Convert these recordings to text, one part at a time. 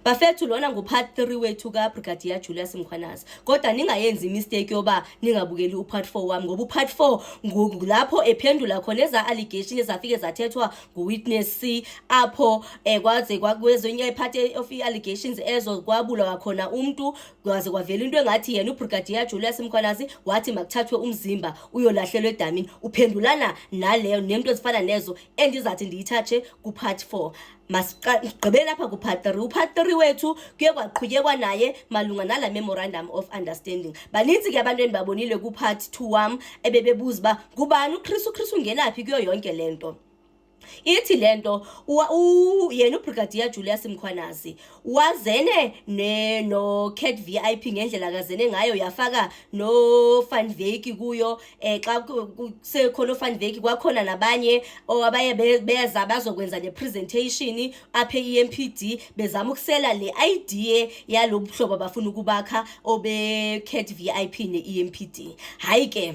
bafethu lona ngupart 3 wethu kaBrigadier Julius Mkhwanazi, kodwa ningayenzi mistake yoba ningabukeli upart 4 wami, ngoba upart 4 ngulapho ephendula khona eza allegations ezafike zathethwa nguwitness C, apho kwaze kwakwezinye part of allegations ezo kwabulawa khona umuntu, kwaze kwavela into engathi yena uBrigadier Julius Mkhwanazi wathi makuthathwe umzimba uyolahlelwa edamini. Uphendulana naleyo nento ezifana nezo endizathi ndiyithathe kupart 4. Masigqibele lapha kupart 3. Upart 3 wethu kuye kwaqhubekwa naye malunga nala memorandum of understanding. Baninzi ke abantu endibabonile kupart 2 wami ebebebuza ba kubani uChris ungenaphi kuyo yonke lento. Ithi lento yena uBrigadier Julius Mkhwanazi wazene no Cat VIP ngendlela kazene ngayo, yafaka no Van Wyk kuyo. Xa sekhona uVan Wyk kwakhona nabanye abaye beza bazokwenza le presentation apha eMPD bezama ukusela le idea yalobuhlobo abafuna ukubakha obe Cat VIP neEMPD. Hayi ke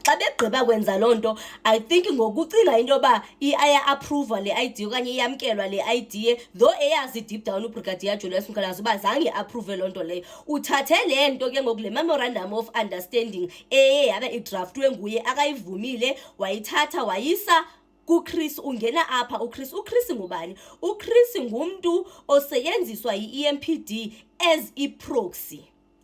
xa begqiba kwenza lonto, I think ngokucinga into ba aya approve le idea okanye iyamkelwa le idea, though eyazi deep down uBrigadier Julius Mkhwanazi uba zange approve lonto leyo, uthathe lento ke ngokule memorandum of understanding yabe idraftwe nguye, akayivumile, wayithatha wayisa kuChris. Ungena apha uChris ngubani? uChris ngumuntu oseyenziswa yiEMPD as iproxy.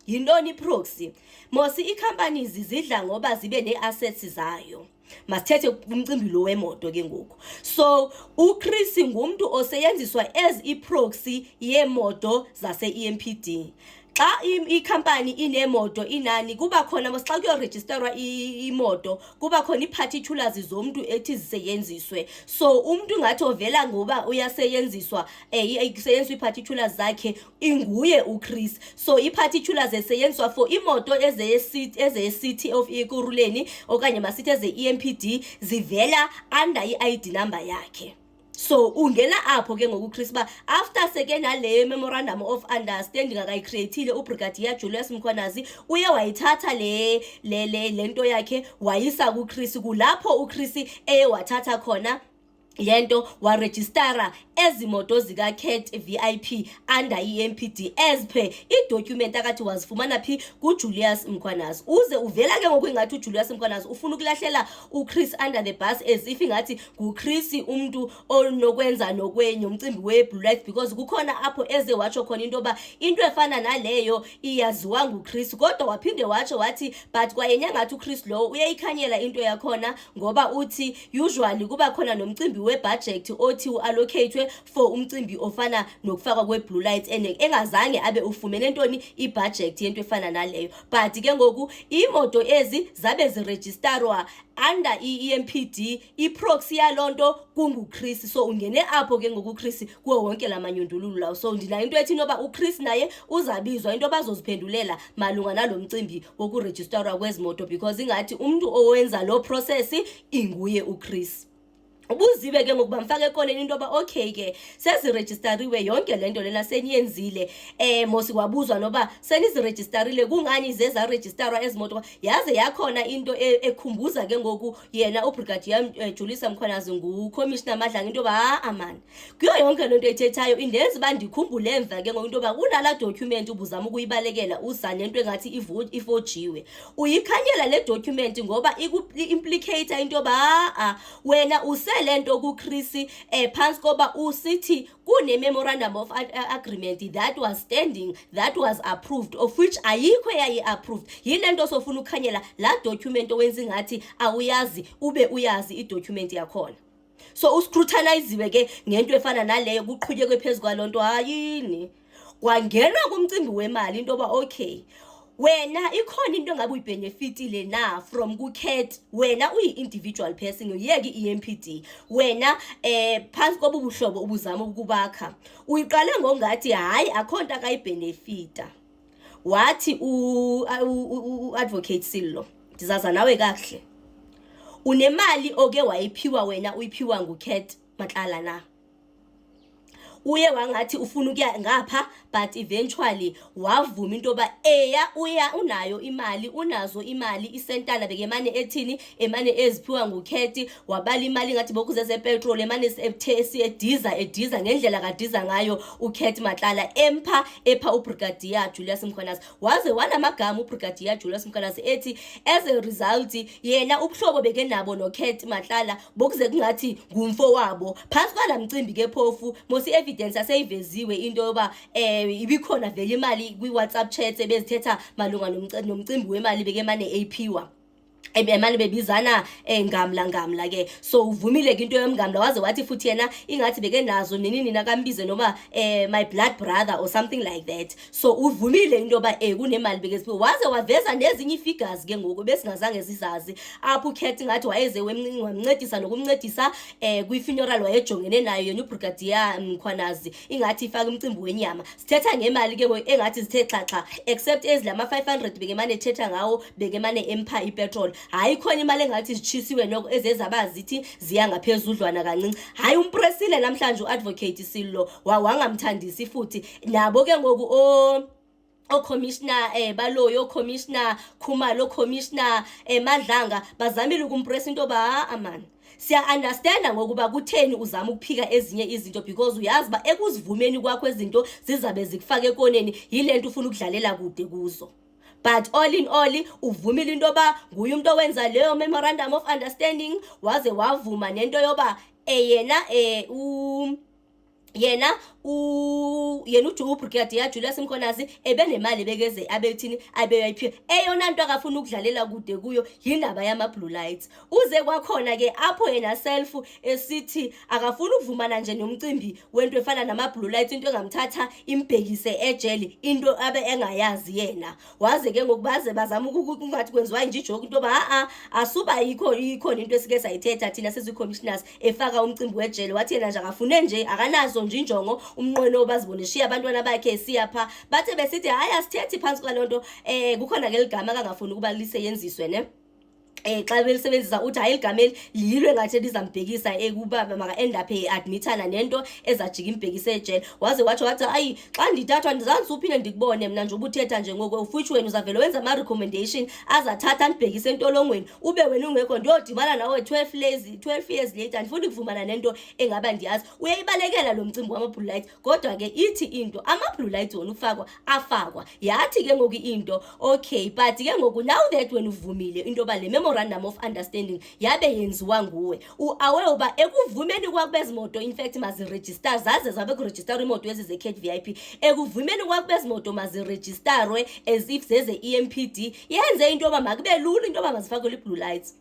Yintoni iproxy? Mosi icompanies zidla ngoba zibe neassets zayo. Masithethe umcimbi lo wemoto ke ngoku. So uChris ngumuntu oseyenziswa as iproxy yemoto zase EMPD. Xa icompany inemoto inani, kuba khona xa kuyo registerwa imoto kuba khona iparticulars zomuntu ethi ziseyenziswe. So umuntu ngathi ovela ngoba uyaseyenziswa iseyenziswa iparticulars zakhe inguye uChris. So iparticulars eseyenziswa for imoto eze city of Ekurhuleni okanye masithi eze EMPD zivela under iID number yakhe. So ungena apho ke ngokuChris ba after seke nale memorandum of understanding akayicreateile uBrigadier Julius Mkhwanazi, uye wayithatha lento yakhe wayisa kuChris. Kulapho uChris wathatha khona lento waregistera ezimoto zika Cat VIP under EMPD as per idocument akathi wazifumana phi kuJulius Mkhwanazi. Uze uvela ke ngokwingathi uJulius Mkhwanazi ufuna ukulahlela uChris under the bus as if ngathi nguChris umuntu onokwenza nokwenye umcimbi weBlue Light, because kukhona apho eze watsho khona into ba into efana naleyo iyaziwa nguChris, kodwa waphinde watsho wathi but kwayenya ngathi uChris lo uyayikhanyela into yakhona, ngoba uthi usually kuba khona nomcimbi webudget othi uallocate for umcimbi ofana nokufakwa kweBlue Light engazange abe ufumene ntoni ibudget yento efana naleyo. But ke ngoku imoto ezi zabe ziregisterwa under EMPD, iproxy yalonto kunguChris. So ungene apho ke ngokuChris kuwo wonke lamanyundululu lawo. So ndina into ethi noba uChris naye uzabizwa into bazoziphendulela malunga nalomcimbi wokuregisterwa kwezimoto, because ingathi umuntu owenza lo process inguye uChris. Ubuzibe ke ngokuba mfake ekoneni into ba okay ke seziregisteriwe yonke lento lena seniyenzile, mosi kwabuzwa noba seniziregisterile kungani zeza registerwa ezimoto. Yaze yakhona into ekhumbuza ke ngoku yena uBrigadier Julius Mkhwanazi nguCommissioner Madlanga into ba amani kuyo yonke lento ethethayo indenza ba ndikhumbule emva ke ngoku into ba kunala document ubuzama ukuyibalekela uzane into engathi ifojiwe. Uyikhanyela le document ngoba implicate into ba wena lento kuChris phansi koba usithi kune memorandum of agreement that was standing, that was approved, of which ayikho yayi approved. Yilento sofuna ukukhanyela la document owenza ngathi awuyazi ube uyazi idocument yakhona. So uscrutinize ke ngento efana naleyo kuqhubekwe phezulu kwalonto. Hayini kwangenwa kumcimbi wemali into ba okay wena ikhona into engabe uyibenefitile na from kuCat, wena uyi-individual person uyeke iEMPD, wena phansi kobu buhlobo ubuzama ukubakha uyiqale ngongathi hayi akhonto akayibenefita. Wathi uadvocate Sillo ndizaza nawe kahle, unemali oke wayiphiwa wena uyiphiwa nguCat Matlala na? uye wangathi ufuna ukuya ngapha, but eventually wavuma into yoba unayo imali, unazo imali, isentana bekemane ethini, emane eziphiwa nguKhethi, wabala imali ngathi bokuze zepetrol, emane ediza ngendlela kadiza ngayo uKhethi Matlala, epha uBrigadier Julius Mkhwanazi. Waze wanamagama uBrigadier Julius Mkhwanazi ethi as a result yena ubuhlobo bekenabo noKhethi Matlala bokuze kungathi ngumfo wabo. Phansi kwala mcimbi ke phofu mosi evidence aseyiveziwe into yoba ibikhona vele imali kwi-WhatsApp chat ebezithetha malunga nomcimbi wemali bekemane ephiwa. Emane bebizana ngamla ke. So uvumile ke into yomngamla, waze wathi futhi yena ingathi bekenazo nini nakambize noma my blood brother or something like that. So uvumile into yoba kunemali bekeziphiwe, waze waveza nezinye figures ke ngoku besingazange sizazi, apho uKhethi ngathi wayeze wamncedisa nokumncedisa kwi-funeral wayejongene nayo yena uBrigadier Mkhwanazi, ingathi ifaka umcimbi wenyama. Sithetha ngemali ke ngoku engathi zithe xaxa, except ezilama 500 bekemane ethetha ngawo, bekemane empha ipetrol. Hayi khona imali engathi zichisiwe noko ezezabazithi ziya ngaphezudlwana kancinci. Hayi umpresile namhlanje uadvocate Silo wangamthandisi futhi nabo ke ngoku commissioner Baloyi, commissioner Khumalo, commissioner Madlanga bazamile ukumpress into ba aman. Siya understand ngokuba kutheni uzama ukuphika ezinye izinto, because uyazi ba ekuzivumeni kwakho izinto zizabe zikufaka ekoneni, yilento ufuna ukudlalela kude kuzo. But all in all uvumile into yoba nguye umuntu owenza leyo memorandum of understanding, waze wavuma nento yoba yena uBrigadier Julius Mkhwanazi ebenemali bekeze abethini abeyiphiwe. Eyona nto akafuna ukudlalela kude kuyo yindaba yama blue lights. Uze kwakhona ke apho yena self esithi akafuna ukuvumana nje nomcimbi wento efana nama blue lights, into engamthatha imbhekise ejele, into abe engayazi yena. Waze ke ngokubaze bazama ukungathi kwenziwa nje ijoke into ba asuba ikhona into esike sayithetha thina sezicommissioners efaka umcimbi wejele, wathi yena nje akafune nje akanazo nje injongo umnqweno obazibone shiya abantwana bakhe siyapha. Bathe besithi hayi asithethi phansi kwalonto kukhona ke ligama akangafuni ukuba liseyenziswe ne. Xa belisebenzisa uthi hayi igama lilwe ngathi lizambhekisa ekuba maka end up admithana nento ezajika imbhekise ejele. Waze wathi hayi xa ndithathwa ndizange uphinde ndikubone mna nje ubuthetha nje ngoko ufuthi wena uzavela wenza ama recommendation azathatha ndibhekise entolongweni ube wena ungekho ndiyodibana nawe 12 years later ndifuna ukuvumana nento engaba ndiyazi. Uyayibalekela lo mcimbi wama blue lights, kodwa ke ithi into ama blue lights wona afakwa yathi ke ngoku into okay, but ke ngoku now that when uvumile into ba le memorandum of understanding yabe yenziwa nguwe, uawe uba ekuvumeni kwakubezimoto in fact maziregister zaze zabe kuregister imoto ezize Khet VIP, ekuvumeni kwakubezimoto maziregisterwe as if zeze EMPD, yenze into yoba makube lula into yoba mazifakwe i-blue lights,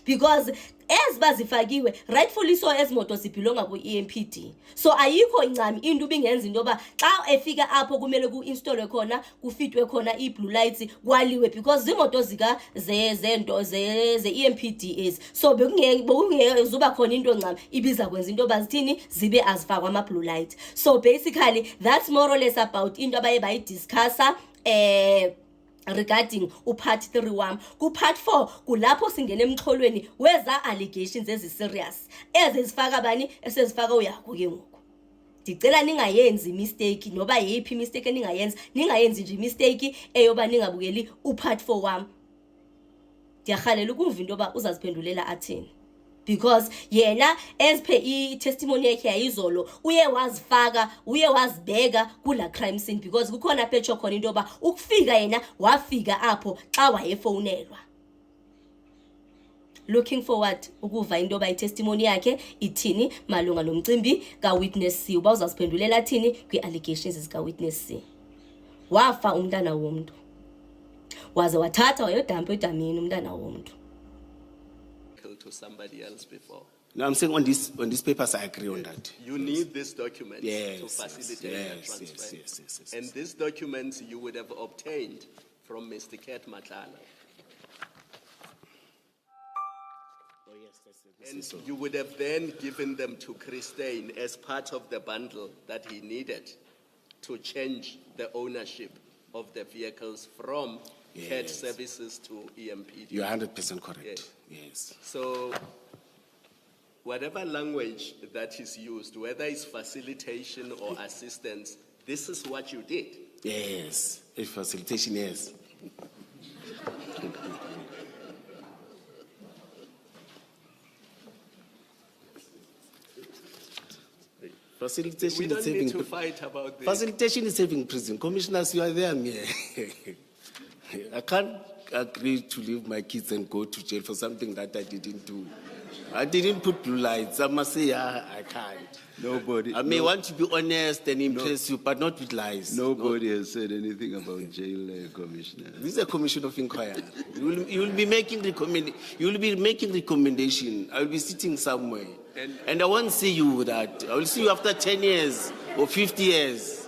because as bazifakiwe rightfully so ezimoto zibelonga ku-EMPD. So ayikho ncami into ubingenza into yoba xa efika apho kumele ku-installwe khona kufitwe khona i-blue lights kwaliwe, because zimoto zika zento ze-EMPD so bekungezuba khona into ncami ibiza kwenza into yoba zithini zibe azifakwa ama-blue lights. So basically that's more or less about into abaye bayidiscussa regarding part 3 wam. Ku-part 4 kulapho singene emxholweni weza allegations ezi-serious ezifaka bani esezifaka uyakho ke ngoku. Ndicela ningayenzi mistake noba yiphi mistake ningayenzi nje mistake eyoba ningabukeli u-part 4 wam. Ndiyarhalela ukuva into yoba uzaziphendulela athini, because yena as per i-testimony yakhe yayizolo uye wazibeka kula crime scene, because kukhona phetsho khona into yoba ukufika yena wafika apho xa wayefonelwa. Looking forward ukuva into yoba i-testimony yakhe ithini malunga nomcimbi ka-Witness C, uba uzaziphendulela thini kwi-allegations zika-Witness C. Wafa umntana womntu, waze wathatha wayodampa edamini umntana womntu. To somebody else before. No, I'm saying on these papers, I agree on that. You need this document Yes, to facilitate the transfer. Yes. And these documents you would have obtained from Mr. Khet Matlala. Oh, yes, And so. you would have then given them to Christine as part of the bundle that he needed to change the ownership of the vehicles from Khet Yes. Services to EMPD. You're 100% correct. Yes. So whatever language that is used, whether it's facilitation or assistance, this is what you did. Yes, a facilitation, yes. Facilitation We is don't need saving. to fight about this. Facilitation is saving prison. Commissioners, you are there, me. I can't agree to leave my kids and go to jail for something that I didn't do. I didn't put blue lights. I must say, yeah, I can't. Nobody. I may want to be honest and impress you, but not with lies. Nobody has said anything about jail, Commissioner. This is a commission of inquiry. You will be making You will be making recommendation. I will be sitting somewhere, and I won't see you with that. I will see you after 10 years or 50 years.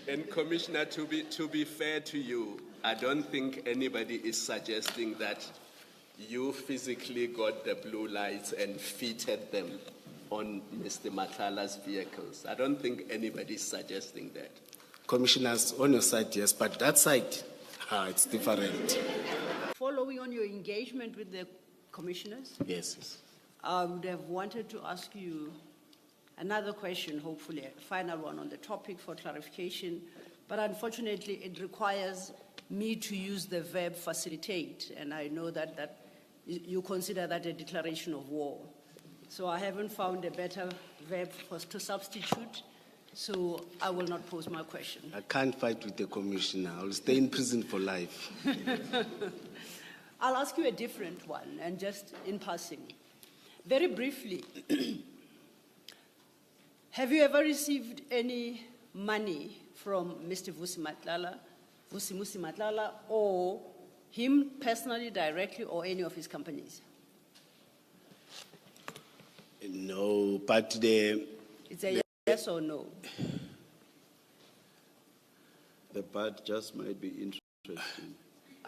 And Commissioner, to be fair to you, I don't think anybody is suggesting that you physically got the blue lights and fitted them on Mr. Matlala's vehicles. I don't think anybody is suggesting that. Commissioners, on your side, yes, but that side, it's different. Following on your engagement with the commissioners, Yes. I would have wanted to ask you another question, hopefully a final one on the topic for clarification, but unfortunately it requires me to use the verb facilitate, and I know that you consider that a declaration of war. So I haven't found a better verb to substitute, so I will not pose my question. I can't fight with the commissioner. I will stay in prison for life. I'll ask you a different one, and just in passing. Very briefly, have you ever received any money from Mr. Vusimusi Matlala, or him personally, directly, or any of his companies? No, but It's a yes or no? The part just might be interesting.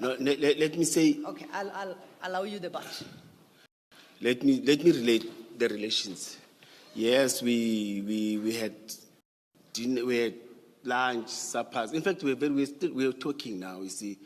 no, let me say, Okay, I'll allow you the but. let me relate the relations. Yes, we had dinner, we had lunch, suppers. In fact, we're talking now. You see,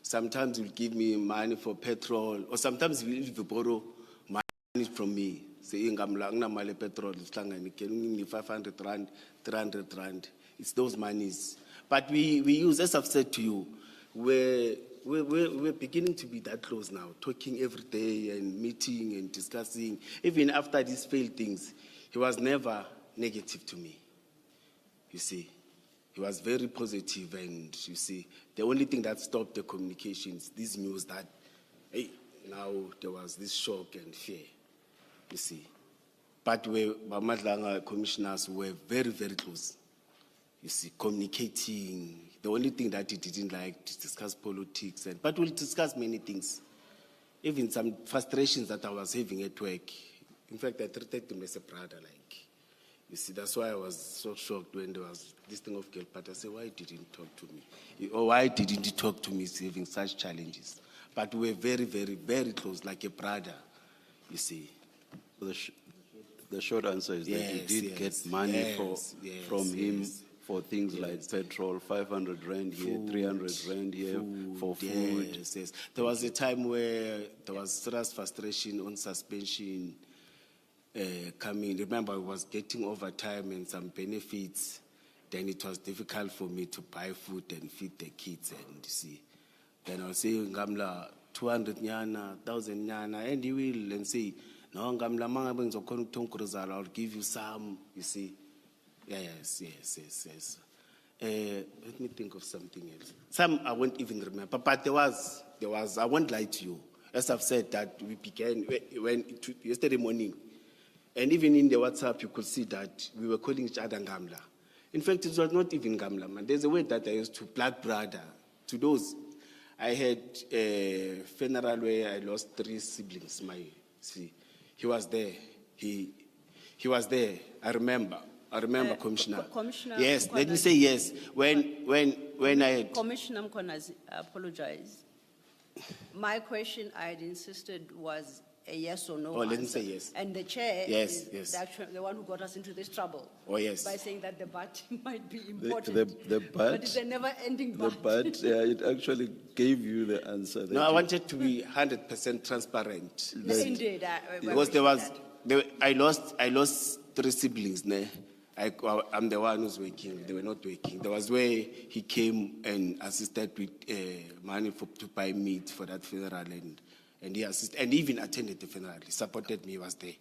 sometimes he'll give me money for petrol, or sometimes he'll borrow money from me. Say, "Ngamla petrol, can you 500 rand, 300 rand?" It's those monies. But we use, as I've said to you, we're beginning to be that close now, talking every day and meeting and discussing. Even after these failed things, he was never negative to me. You see, he was very positive, and you see, the only thing that stopped the communications, this news that, hey, now there was this shock and fear. You see, but Madlanga commissioners were very, very close. You see, communicating. The only thing that he didn't like to discuss politics, but we'll discuss many things. Even some frustrations that I was having at work. In fact, I treated him as a brother, like. You see, that's why I was so shocked when there was this thing of Gilbert. I said, why didn't he talk to me? Or why didn't he talk to me having such challenges? But we were very, very, very close, like a brother, you see. The short answer is that you did get money from him for things like petrol, 500 rand here, 300 rand here for food. Yes. There was a time where there was serious frustration on suspension coming. Remember, I was getting overtime and some benefits. Then it was difficult for me to buy food and feed the kids, and you see. Then I was saying, Ngamla, 200 nyana, 1,000 nyana, and he will, and say, no, Ngamla, I'll give you some, you see. Yes. Let me think of something else. Some I won't even remember, but there was, I won't lie to you. As I've said, that we began yesterday morning, and even in the WhatsApp, you could see that we were calling each other Ngamla. In fact, it was not even Ngamla, man. There's a word that I used to, black brother. To those, I had a funeral where I lost 3 siblings. He was there. He was there. I remember, Commissioner. Commissioner Yes, Mkhwanazi. let me say yes. When I had... Commissioner Mkhwanazi, I apologize. My question, I had insisted, was a yes or no Oh, let me answer. say yes. And the chair Yes, is yes. the one who got us into this trouble. Oh, yes. By saying that the but might be The important. but, But it's a never-ending the but. but, it actually gave you the answer. that No, I you- wanted to be 100% transparent. Indeed, Because I lost 3 siblings, ne? I'm the one who's working, they were not working. There was where he came and assisted with money to buy meat for that funeral, and he assisted, and even attended the funeral. He supported me, he was there.